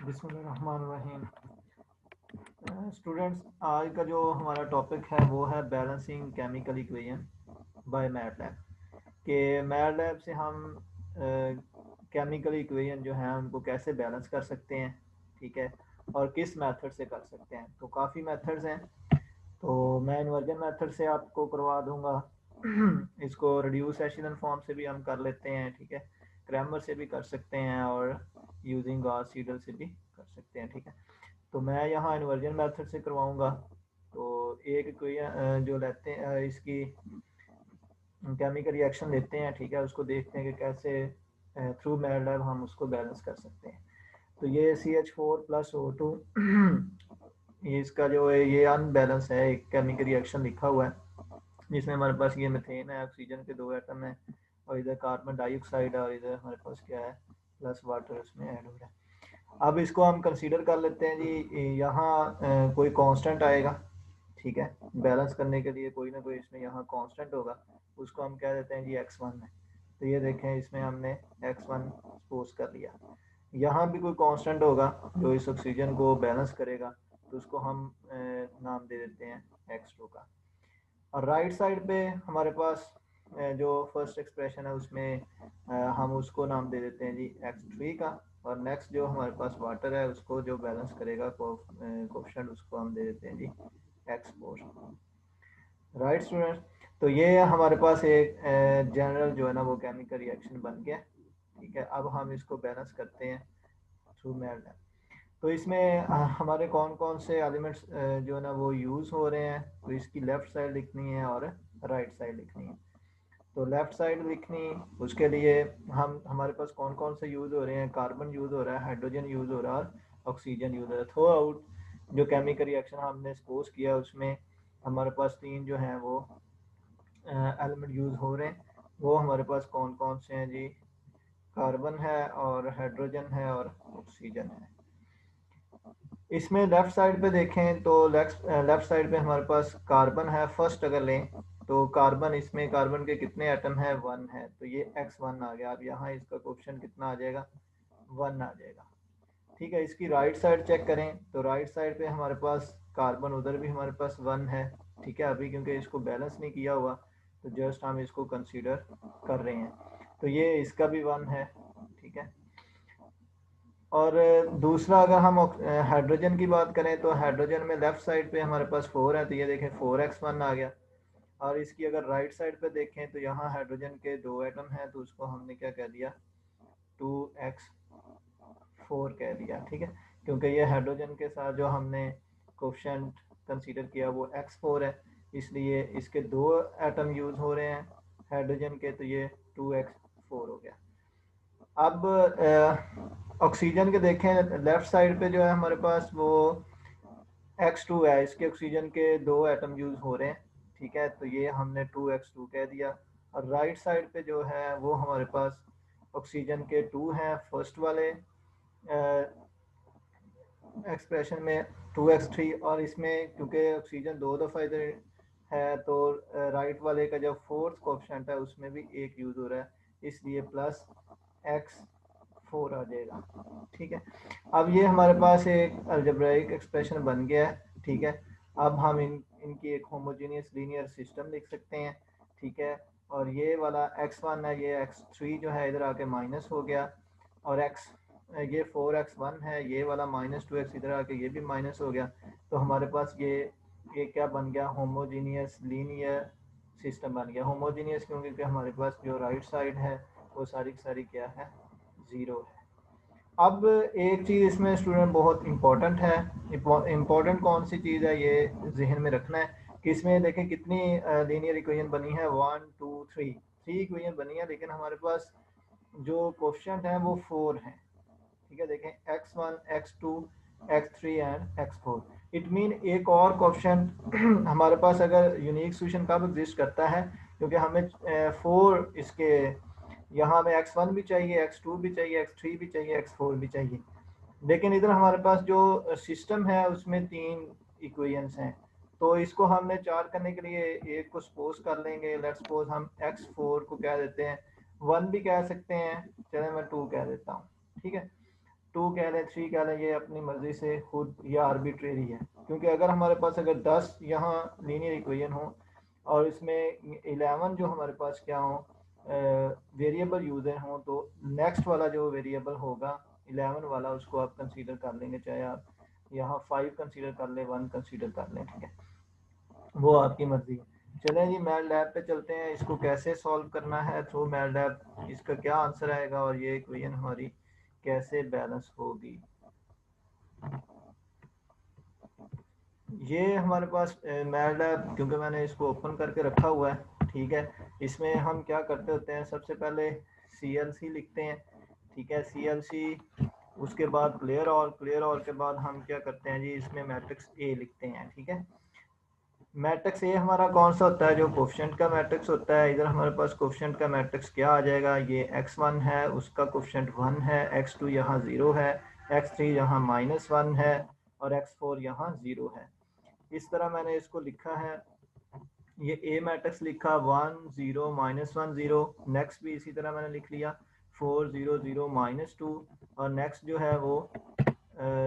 बिस्मिल्लाहिर्रहमानिर्रहीम। स्टूडेंट्स, आज का जो हमारा टॉपिक है वो है balancing chemical equation by MATLAB. कि मैटलैब से हम केमिकल इक्वेशन जो है उनको कैसे बैलेंस कर सकते हैं, ठीक है, और किस मेथड से कर सकते हैं। तो काफ़ी मेथड्स हैं, तो मैं इन्वर्जन मेथड से आपको करवा दूंगा। इसको रिड्यूस एशेलन फॉर्म से भी हम कर लेते हैं, ठीक है, क्रैमर से भी कर सकते हैं और यूजिंग गॉस सीडल से भी कर सकते हैं, ठीक है। तो मैं यहाँ इन्वर्जन मेथड से करवाऊंगा। तो एक इक्वेशन जो लेते हैं, इसकी केमिकल रिएक्शन लेते हैं, ठीक है, उसको देखते हैं कि कैसे थ्रू मैटलैब हम उसको बैलेंस कर सकते हैं। तो ये CH4+O2 ये इसका जो है ये अनबैलेंस है, एक केमिकल रिएक्शन लिखा हुआ है जिसमें हमारे पास ये मीथेन है, ऑक्सीजन के 2 एटम है, और इधर कार्बन डाइऑक्साइड है, और इधर हमारे पास क्या है, प्लस वाटर इसमें ऐड हो रहा है। अब इसको हम कंसीडर कर लेते हैं जी, यहाँ कोई कांस्टेंट आएगा, ठीक है, बैलेंस करने के लिए कोई ना कोई इसमें यहाँ कांस्टेंट होगा, उसको हम कह देते हैं जी x1 है। तो ये देखें, इसमें हमने x1 सपोज कर लिया। यहाँ भी कोई कांस्टेंट होगा जो इस ऑक्सीजन को बैलेंस करेगा, तो उसको हम नाम दे देते हैं x2 का। और राइट साइड पे हमारे पास जो फर्स्ट एक्सप्रेशन है उसमें हम उसको नाम दे देते हैं जी x3 का। और नेक्स्ट जो हमारे पास वाटर है उसको जो बैलेंस करेगा कोफिशिएंट, उसको हम दे देते हैं जी x4। राइट स्टूडेंट, तो ये हमारे पास एक जनरल जो है ना वो केमिकल रिएक्शन बन गया, ठीक है। अब हम इसको बैलेंस करते हैं थ्रू मैटलैब। तो इसमें हमारे कौन कौन से एलिमेंट्स जो है ना वो यूज़ हो रहे हैं, तो इसकी लेफ़्ट साइड लिखनी है और राइट साइड लिखनी है। तो लेफ़्ट साइड लिखनी, उसके लिए हम हमारे पास कौन कौन से यूज़ हो रहे हैं, कार्बन यूज़ हो रहा है, हाइड्रोजन यूज़ हो रहा है और ऑक्सीजन यूज़ हो रहा है। थ्रू आउट जो केमिकल रिएक्शन हमने सपोज किया उसमें हमारे पास 3 जो हैं वो एलिमेंट यूज़ हो रहे हैं। वो हमारे पास कौन कौन से हैं जी, कार्बन है और हाइड्रोजन है और ऑक्सीजन है। इसमें लेफ्ट साइड पे देखें तो लेफ्ट साइड पे हमारे पास कार्बन है। फर्स्ट अगर लें तो कार्बन, इसमें कार्बन के कितने एटम है, 1 है, तो ये x1 आ गया। अब यहाँ इसका कोफिशिएंट कितना आ जाएगा, 1 आ जाएगा, ठीक है। इसकी राइट साइड चेक करें तो राइट साइड पे हमारे पास कार्बन, उधर भी हमारे पास 1 है, ठीक है। अभी क्योंकि इसको बैलेंस नहीं किया हुआ तो जस्ट हम इसको कंसीडर कर रहे हैं, तो ये इसका भी 1 है, ठीक है। और दूसरा अगर हम हाइड्रोजन की बात करें तो हाइड्रोजन में लेफ्ट साइड पे हमारे पास 4 है, तो ये देखें 4x1 आ गया। और इसकी अगर राइट साइड पे देखें तो यहाँ हाइड्रोजन के 2 एटम हैं, तो उसको हमने क्या कह दिया, 2x4 कह दिया, ठीक है। क्योंकि ये हाइड्रोजन के साथ जो हमने कोफिशिएंट कंसीडर किया वो x4 है, इसलिए इसके 2 एटम यूज़ हो रहे हैं हाइड्रोजन के, तो ये 2x4 हो गया। अब ऑक्सीजन के देखें, लेफ्ट साइड पे जो है हमारे पास वो x2 है, इसके ऑक्सीजन के 2 एटम यूज हो रहे हैं, ठीक है, तो ये हमने 2x2 कह दिया। और राइट साइड पे जो है वो हमारे पास ऑक्सीजन के 2 हैं फर्स्ट वाले एक्सप्रेशन में, 2x3। और इसमें क्योंकि ऑक्सीजन 2 दफ़ा इधर है तो राइट वाले का जो फोर्थ कोफिशिएंट है उसमें भी एक यूज़ हो रहा है, इसलिए प्लस x4 आ जाएगा, ठीक है। अब ये हमारे पास एक अलजेब्राइक एक्सप्रेशन बन गया है, ठीक है। अब हम इनकी एक होमोजेनियस लीनियर सिस्टम लिख सकते हैं, ठीक है। और ये वाला x1 है, ये x3 जो है इधर आके माइनस हो गया, और ये 4x1 है, ये वाला -2x इधर आके ये भी माइनस हो गया। तो हमारे पास ये क्या बन गया, होमोजीनियस लीनियर सिस्टम बन गया। होमोजीनियस क्योंकि हमारे पास जो राइट साइड है वो सारी की सारी क्या है, ज़ीरो है। अब एक चीज़ इसमें स्टूडेंट बहुत इंपॉर्टेंट है, इम्पोर्टेंट कौन सी चीज़ है ये जहन में रखना है कि इसमें देखें कितनी लीनियर इक्वेशन बनी है, 1 2 3 इक्वेशन बनी है, लेकिन हमारे पास जो कोफिशिएंट है वो 4 है, ठीक है। देखें x1 x2 x3 and x4। It mean एक और कोफिशिएंट हमारे पास अगर यूनिक सोल्यूशन कब एग्जिस्ट करता है, क्योंकि हमें 4 इसके यहाँ हमें x1 भी चाहिए, x2 भी चाहिए, x3 भी चाहिए, x4 भी चाहिए, लेकिन इधर हमारे पास जो सिस्टम है उसमें 3 इक्वेशंस हैं। तो इसको हमने 4 करने के लिए एक को सपोज कर लेंगे, लेट्स सपोज हम x4 को कह देते हैं, 1 भी कह सकते हैं, चले मैं 2 कह देता हूँ, ठीक है। 2 कह लें, 3 कह लें, ये अपनी मर्जी से खुद ये आर्बिट्रेरी है। क्योंकि अगर हमारे पास अगर 10 यहाँ लीनियर इक्वेशन हो और इसमें 11 जो हमारे पास क्या हो वेरिएबल यूजर हों, तो नेक्स्ट वाला जो वेरिएबल होगा 11 वाला उसको आप कंसीडर कर लेंगे, चाहे आप यहाँ 5 कंसीडर कर लें, 1 कंसीडर कर लें, ठीक है, वो आपकी मर्जी है। चलें जी मैथ लैब पे चलते हैं, इसको कैसे सॉल्व करना है थ्रू मैथ लैब, इसका क्या आंसर आएगा और ये इक्वेशन हमारी कैसे बैलेंस होगी। ये हमारे पास मैथ लैब, क्योंकि मैंने इसको ओपन करके रखा हुआ है, ठीक है, इसमें हम क्या करते होते हैं, सबसे पहले CLC लिखते हैं, ठीक है, CLC, उसके बाद क्लियर और के बाद हम क्या करते हैं जी, इसमें मैट्रिक्स A लिखते हैं, ठीक है। मैट्रिक्स ए हमारा कौन सा होता है, जो कोफिशिएंट का मैट्रिक्स होता है। इधर हमारे पास कोफिशिएंट का मैट्रिक्स क्या आ जाएगा, ये x1 है, उसका कोफिशिएंट 1 है, x2 यहाँ 0 है, x3 यहाँ -1 है और x4 यहाँ 0 है। इस तरह मैंने इसको लिखा है, ये ए मैट्रिक्स लिखा 1 0 -1 0, नेक्स्ट भी इसी तरह मैंने लिख लिया 4 0 0 -2, और नेक्स्ट जो है वो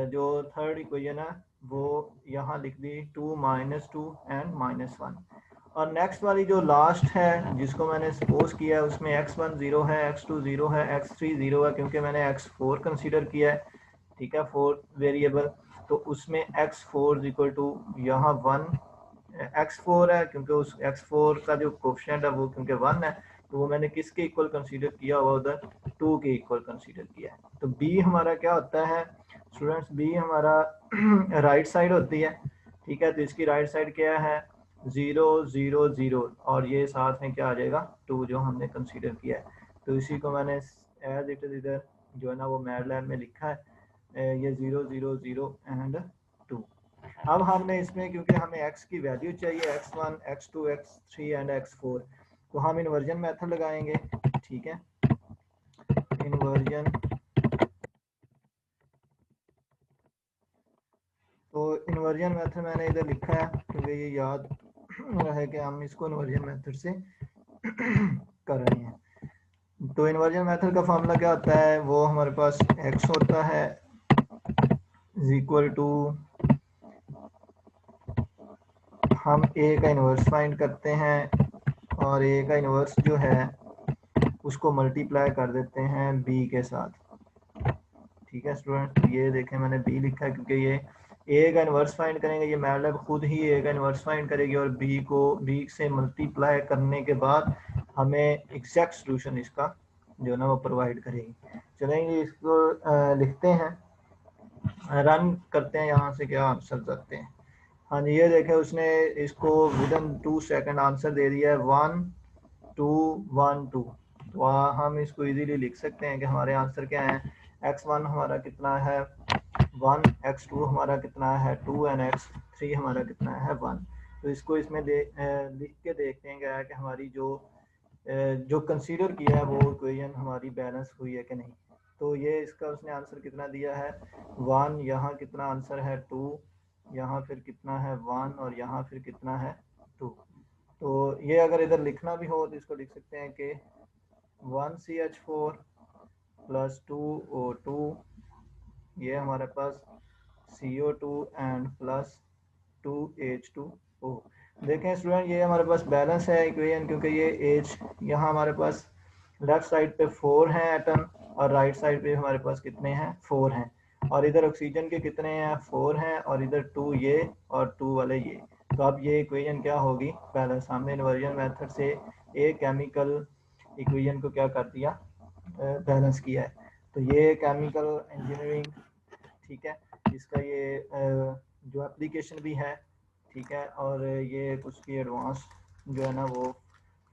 जो थर्ड इक्वेशन है वो यहाँ लिख दी 2 -2 एंड -1। और नेक्स्ट वाली जो लास्ट है जिसको मैंने सपोज किया है, उसमें x1 0 है, x2 0 है, x3 0 है, क्योंकि मैंने x4 कंसीडर किया है, ठीक है, 4 वेरिएबल, तो उसमें x4 इक्वल टू यहाँ 1, x4 है क्योंकि उस x4 का जो कोफिशिएंट है वो क्योंकि 1 है, तो वो मैंने किसके इक्वल कंसीडर किया हुआ, उधर 2 के इक्वल कंसीडर किया है। तो b हमारा क्या होता है स्टूडेंट्स, b हमारा राइट साइड होती है, ठीक है, तो इसकी राइट साइड क्या है 0 0 0, और ये साथ में क्या आ जाएगा 2 जो हमने कंसीडर किया है। तो इसी को मैंने एज इट इज इधर जो है ना वो मैथ लैब में लिखा है, ये 0 0 0 एंड 2। अब हमने इसमें क्योंकि हमें x की वैल्यू चाहिए, x1 x2 x3 and x4, तो हम इन्वर्जन मेथड लगाएंगे, ठीक है, इन्वर्जन। तो इन्वर्जन मेथड मैंने इधर लिखा है क्योंकि ये याद रहे कि हम इसको इन्वर्जन मेथड से कर रहे हैं। तो इन्वर्जन मेथड का फॉर्मूला क्या होता है, वो हमारे पास x होता है इज इक्वल टू, हम a का इन्वर्स फाइंड करते हैं और a का इन्वर्स जो है उसको मल्टीप्लाई कर देते हैं b के साथ, ठीक है स्टूडेंट। ये देखें मैंने b लिखा है क्योंकि ये a का इन्वर्स फाइंड करेंगे, ये मैटलैब खुद ही a का इन्वर्स फाइंड करेगी और b से मल्टीप्लाई करने के बाद हमें एग्जैक्ट सॉल्यूशन इसका जो ना वो प्रोवाइड करेगी। चलेंगे इसको लिखते हैं, रन करते हैं, यहाँ से क्या आंसर करते हैं। हाँ जी, ये देखें उसने इसको विदिन 2 सेकंड आंसर दे दिया है 1 2 1 2। तो हम इसको इजीली लिख सकते हैं कि हमारे आंसर क्या है, x1 हमारा कितना है 1, x2 हमारा कितना है 2 एंड x3 हमारा कितना है 1। तो इसको इसमें लिख के देखते हैं क्या है कि हमारी जो कंसीडर किया है वो इक्वेशन हमारी बैलेंस हुई है कि नहीं। तो ये इसका उसने आंसर कितना दिया है 1, यहाँ कितना आंसर है 2, यहाँ फिर कितना है 1 और यहाँ फिर कितना है 2। तो ये अगर इधर लिखना भी हो तो इसको लिख सकते हैं कि 1CH4 प्लस 2O2, ये हमारे पास CO2 एंड प्लस 2H2O। देखें स्टूडेंट ये हमारे पास बैलेंस है इक्वेशन, क्योंकि ये H यहाँ हमारे पास लेफ्ट साइड पे 4 हैं एटम और राइट साइड पे हमारे पास कितने हैं 4 हैं, और इधर ऑक्सीजन के कितने हैं 4 हैं, और इधर 2 ये और 2 वाले ये। तो अब ये इक्वेशन क्या होगी बैलेंस, हमने इन्वर्जन मेथड से एक केमिकल इक्वेशन को क्या कर दिया बैलेंस किया है। तो ये केमिकल इंजीनियरिंग, ठीक है, इसका ये जो एप्लीकेशन भी है, ठीक है, और ये कुछ की एडवांस जो है ना वो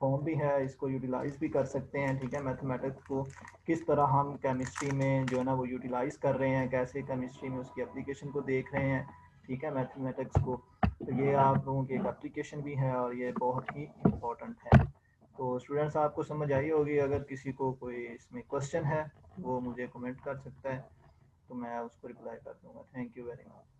फॉर्म भी है, इसको यूटिलाइज भी कर सकते हैं, ठीक है। मैथमेटिक्स को किस तरह हम केमिस्ट्री में जो है ना वो यूटिलाइज कर रहे हैं, कैसे केमिस्ट्री में उसकी एप्लीकेशन को देख रहे हैं, ठीक है, मैथमेटिक्स को। तो ये आप लोगों की एक एप्लीकेशन भी है और ये बहुत ही इम्पोर्टेंट है। तो स्टूडेंट्स आपको समझ आई होगी, अगर किसी को कोई इसमें क्वेश्चन है वो मुझे कमेंट कर सकता है, तो मैं उसको रिप्लाई कर दूंगा। Thank you very much.